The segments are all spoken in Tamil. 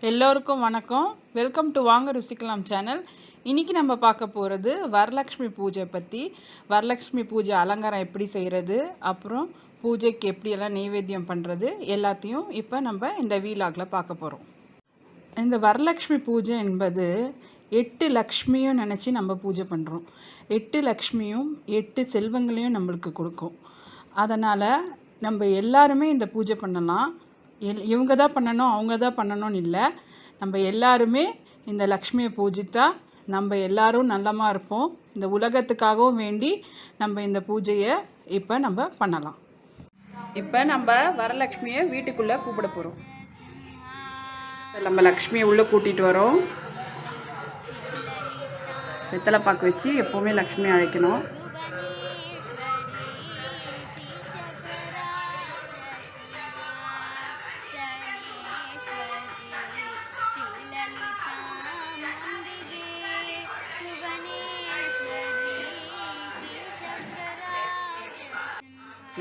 எல்லோருக்கும் வணக்கம். வெல்கம் டு வாங்க ருசிக்கலாம் சேனல். இன்றைக்கி நம்ம பார்க்க போகிறது வரலக்ஷ்மி பூஜை பற்றி. வரலக்ஷ்மி பூஜை அலங்காரம் எப்படி செய்கிறது, அப்புறம் பூஜைக்கு எப்படியெல்லாம் நெய்வேத்தியம் பண்ணுறது எல்லாத்தையும் இப்போ நம்ம இந்த வீலாகில் பார்க்க போகிறோம். இந்த வரலக்ஷ்மி பூஜை என்பது 8 லக்ஷ்மியும் நினச்சி நம்ம பூஜை பண்ணுறோம். 8 லக்ஷ்மியும் 8 செல்வங்களையும் நம்மளுக்கு கொடுக்கும். அதனால் நம்ம எல்லாருமே இந்த பூஜை பண்ணலாம். இவங்க தான் பண்ணணும், அவங்க தான் பண்ணணும்னு இல்லை. நம்ம எல்லாருமே இந்த லக்ஷ்மியை பூஜித்தா நம்ம எல்லாரும் நல்லமாக இருப்போம். இந்த உலகத்துக்காகவும் வேண்டி நம்ம இந்த பூஜையை இப்போ நம்ம பண்ணலாம். இப்போ நம்ம வரலக்ஷ்மியை வீட்டுக்குள்ளே கூப்பிட போகிறோம். நம்ம லக்ஷ்மியை உள்ளே கூட்டிகிட்டு வரோம். வெத்தலை பாக்கு வச்சு எப்போவுமே லக்ஷ்மியை அழைக்கணும்.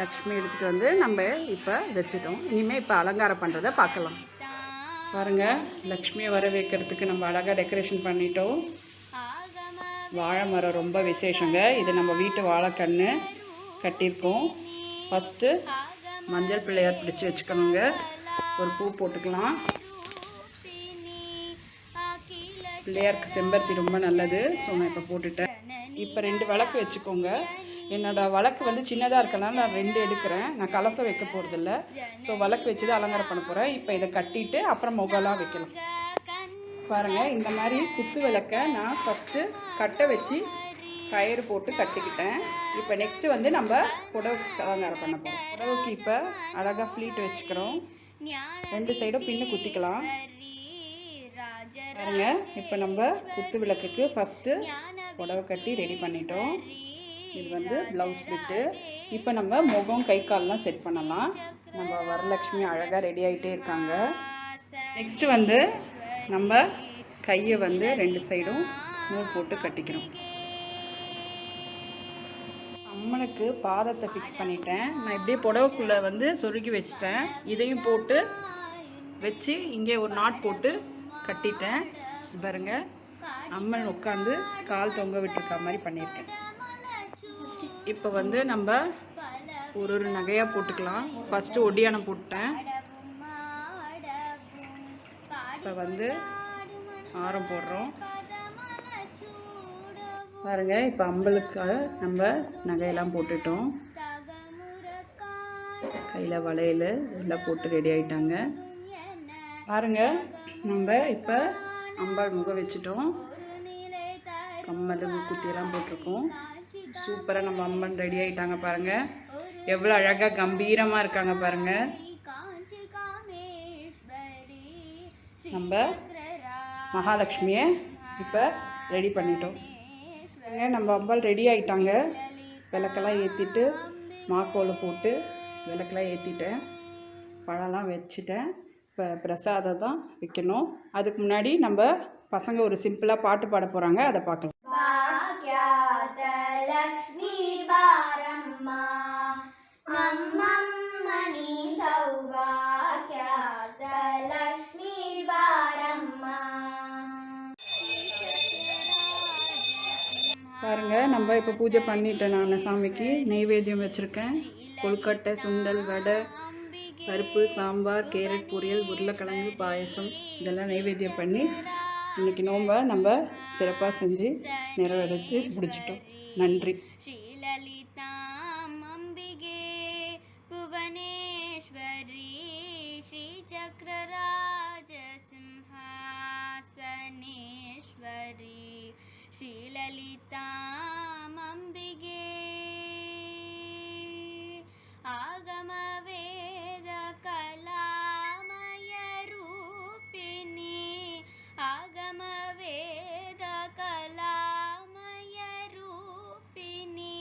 லக்ஷ்மி எடுத்துகிட்டு வந்து நம்ம இப்போ வச்சுட்டோம். இனிமேல் இப்போ அலங்காரம் பண்ணுறதை பார்க்கலாம். பாருங்கள், லக்ஷ்மியை வர வைக்கிறதுக்கு நம்ம அழகாக டெக்கரேஷன் பண்ணிட்டோம். வாழை மரம் ரொம்ப விசேஷங்க. இது நம்ம வீட்டு வாழைக்கன்று கட்டியிருக்கோம். ஃபஸ்ட்டு மஞ்சள் பிள்ளையார் பிடிச்சி வச்சுக்கணுங்க. ஒரு பூ போட்டுக்கலாம். பிள்ளையாருக்கு செம்பருத்தி ரொம்ப நல்லது. ஸோ நான் இப்போ போட்டுட்டேன். இப்போ 2 விளக்கு வச்சுக்கோங்க. என்னோடய விளக்கு வந்து சின்னதாக இருக்கனால நான் 2 எடுக்கிறேன். நான் கலசம் வைக்க போகிறதில்ல. ஸோ விளக்கு வச்சு தான் அலங்காரம் பண்ண போகிறேன். இப்போ இதை கட்டிட்டு அப்புறம் முகலாம் வைக்கலாம். பாருங்கள், இந்த மாதிரி குத்து விளக்கை நான் ஃபஸ்ட்டு கட்டை வச்சு கயிறு போட்டு கட்டிக்கிட்டேன். இப்போ நெக்ஸ்ட்டு வந்து நம்ம புடவைக்கு அலங்காரம் பண்ண போகிறோம். புடவைக்கு இப்போ அழகாக ஃப்ளீட் வச்சுக்கிறோம். 2 சைடும் பின்னு குத்திக்கலாம். பாருங்க, இப்போ நம்ம குத்து விளக்குக்கு ஃபஸ்ட்டு புடவை கட்டி ரெடி பண்ணிட்டோம். இது வந்து ப்ளவுஸ் பிட்டு. இப்போ நம்ம முகம் கை கால்லாம் செட் பண்ணலாம். நம்ம வரலக்ஷ்மி அழகாக ரெடி ஆகிட்டே இருக்காங்க. நெக்ஸ்ட்டு வந்து நம்ம கையை வந்து 2 சைடும் நூல் போட்டு கட்டிக்கிறோம். அம்மனுக்கு பாதத்தை ஃபிக்ஸ் பண்ணிட்டேன். நான் இப்படியே புடவைக்குள்ளே வந்து சொருகி வச்சிட்டேன். இதையும் போட்டு வச்சு இங்கே ஒரு நாட் போட்டு கட்டிட்டேன். பாருங்க, அம்மன் உட்காந்து கால் தொங்க விட்டுருக்க மாதிரி பண்ணியிருக்கேன். இப்போ வந்து நம்ம ஒரு நகையாக போட்டுக்கலாம். ஃபஸ்ட்டு ஒடியானம் போட்டேன். இப்போ வந்து ஆரம் போடுறோம். பாருங்க, இப்போ அம்பலுக்காக நம்ம நகையெல்லாம் போட்டுட்டோம். கையில் வளையல் எல்லாம் போட்டு ரெடி ஆகிட்டாங்க. பாருங்கள், நம்ம இப்போ அம்பாள் முகம் வச்சுட்டோம். கம்மல் குத்தியெல்லாம் போட்டிருக்கோம். சூப்பராக நம்ம அம்மன் ரெடி ஆகிட்டாங்க. பாருங்கள், எவ்வளோ அழகாக கம்பீரமாக இருக்காங்க. பாருங்கள், நம்ம மகாலட்சுமியை இப்போ ரெடி பண்ணிட்டோம். நம்ம அம்பாள் ரெடி ஆகிட்டாங்க. விளக்கெல்லாம் ஏற்றிட்டு மாக்கோலை போட்டு விளக்கெல்லாம் ஏற்றிட்டேன். பழம்லாம் வச்சுட்டேன். இப்போ பிரசாதம் தான் வைக்கணும். அதுக்கு முன்னாடி நம்ம பசங்க ஒரு சிம்பிளாக பாட்டு பாட போகிறாங்க. அதை பார்க்கலாம். பாருங்க, நம்ம இப்போ பூஜை பண்ணிட்டேன். நான் சாமிக்கு நெய்வேத்தியம் வச்சுருக்கேன். கொழுக்கட்டை, சுண்டல், வடை, பருப்பு, சாம்பார், கேரட் பொரியல், உருளைக்கிழங்கு, பாயசம் இதெல்லாம் நெய்வேத்தியம் பண்ணி இன்றைக்கி நோன்பை நம்ம சிறப்பாக செஞ்சு நிறைவேற்றி முடிச்சிட்டோம். நன்றி. ಶ್ರೀಲಲಿತಾಂ ಅಂಬಿಗೆ